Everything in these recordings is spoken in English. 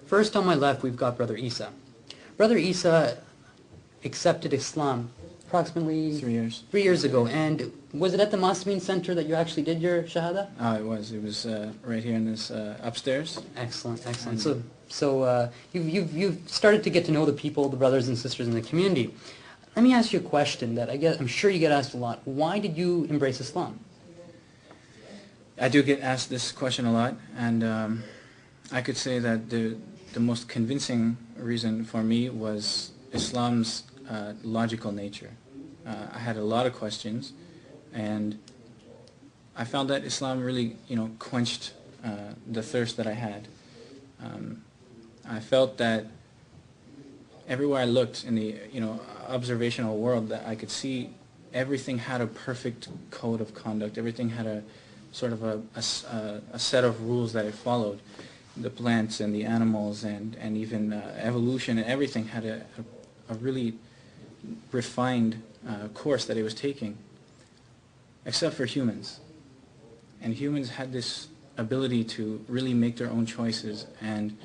First on my left, we've got Brother Isa. Brother Isa accepted Islam approximately 3 years ago. And was it at the Masmin Center that you actually did your Shahada? It was. It was right here in this upstairs. Excellent, excellent. So you've started to get to know the people, the brothers and sisters in the community. Let me ask you a question that I'm sure you get asked a lot. Why did you embrace Islam? I do get asked this question a lot, and I could say that the most convincing reason for me was Islam's logical nature. I had a lot of questions, and I found that Islam really, quenched the thirst that I had. I felt that everywhere I looked in the, observational world, that I could see everything had a perfect code of conduct. Everything had a sort of a set of rules that it followed. The plants and the animals and even evolution and everything had a really refined course that it was taking, except for humans. And humans had this ability to really make their own choices, and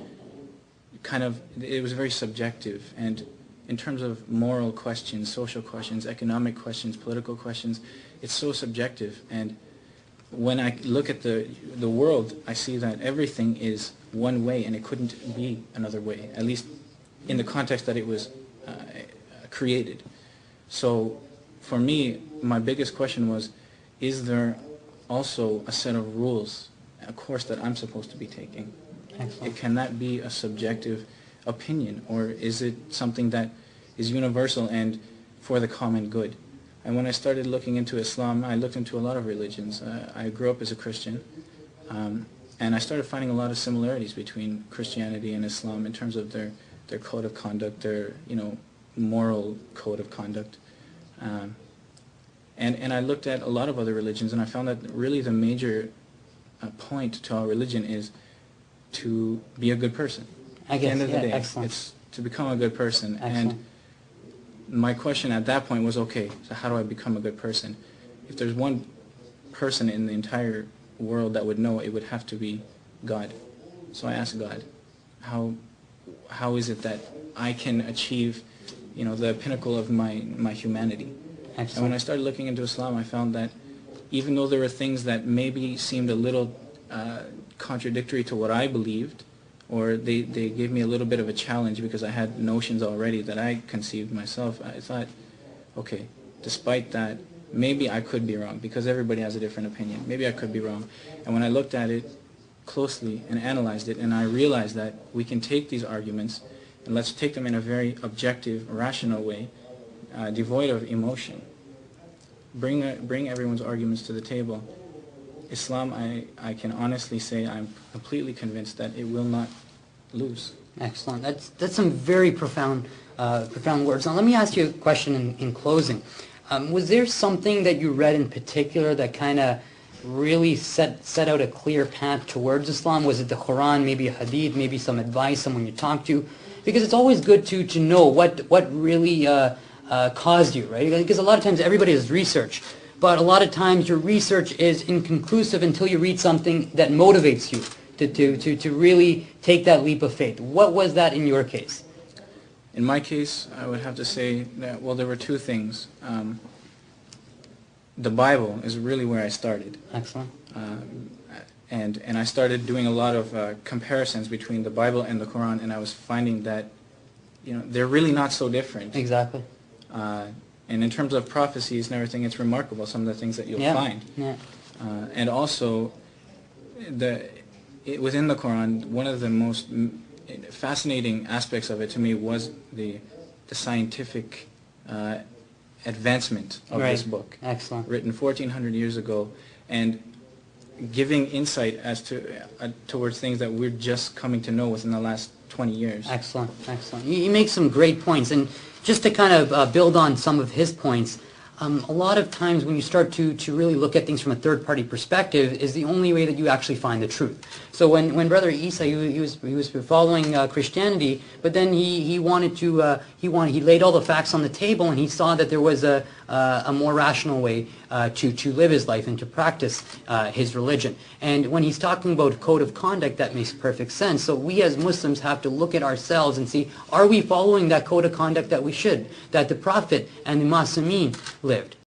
it was very subjective. And in terms of moral questions, social questions, economic questions, political questions, it's so subjective. And when I look at the world, I see that everything is one way, and it couldn't be another way, at least in the context that it was created. So for me, my biggest question was, is there also a set of rules, a course that I'm supposed to be taking? Can that be a subjective opinion, or is it something that is universal and for the common good? And when I started looking into Islam, I looked into a lot of religions. I grew up as a Christian, and I started finding a lot of similarities between Christianity and Islam in terms of their code of conduct, their moral code of conduct. And I looked at a lot of other religions, and I found that really the major point to our religion is to be a good person. At the end of the day, it's to become a good person. Excellent. And my question at that point was, okay, so how do I become a good person? If there's one person in the entire world that would know, it would have to be God. So I asked God, how is it that I can achieve, the pinnacle of my humanity? Excellent. And when I started looking into Islam, I found that even though there were things that maybe seemed a little contradictory to what I believed, or they gave me a little bit of a challenge because I had notions already that I conceived myself, I thought, okay, despite that, maybe I could be wrong, because everybody has a different opinion. Maybe I could be wrong. And when I looked at it closely and analyzed it, and I realized that we can take these arguments and let's take them in a very objective, rational way, devoid of emotion. Bring everyone's arguments to the table. Islam, I can honestly say I'm completely convinced that it will not lose. Excellent. That's some very profound words. Now let me ask you a question in closing. Was there something that you read in particular that kind of really set out a clear path towards Islam? Was it the Quran, maybe a hadith, maybe some advice, someone you talked to? Because it's always good to know what really caused you, right? Because a lot of times everybody does research, but a lot of times your research is inconclusive until you read something that motivates you to really take that leap of faith. What was that in your case? In my case, I would have to say that, well, there were two things. The Bible is really where I started. Excellent. And I started doing a lot of comparisons between the Bible and the Quran, and I was finding that, they're really not so different. Exactly. And in terms of prophecies and everything, it's remarkable, some of the things that you'll find. Yeah. And also, within the Quran, one of the most fascinating aspects of it to me was the scientific advancement of this book. Excellent. Written 1400 years ago, and giving insight as towards things that we're just coming to know within the last 20 years. Excellent, excellent. You make some great points, and just to kind of build on some of his points, a lot of times when you start to really look at things from a third-party perspective is the only way that you actually find the truth. So when Brother Isa, he was following Christianity, but then he laid all the facts on the table, and he saw that there was a more rational way to live his life and to practice his religion. And when he's talking about code of conduct, that makes perfect sense. So we as Muslims have to look at ourselves and see, are we following that code of conduct that we should, that the Prophet and the Masameen lived?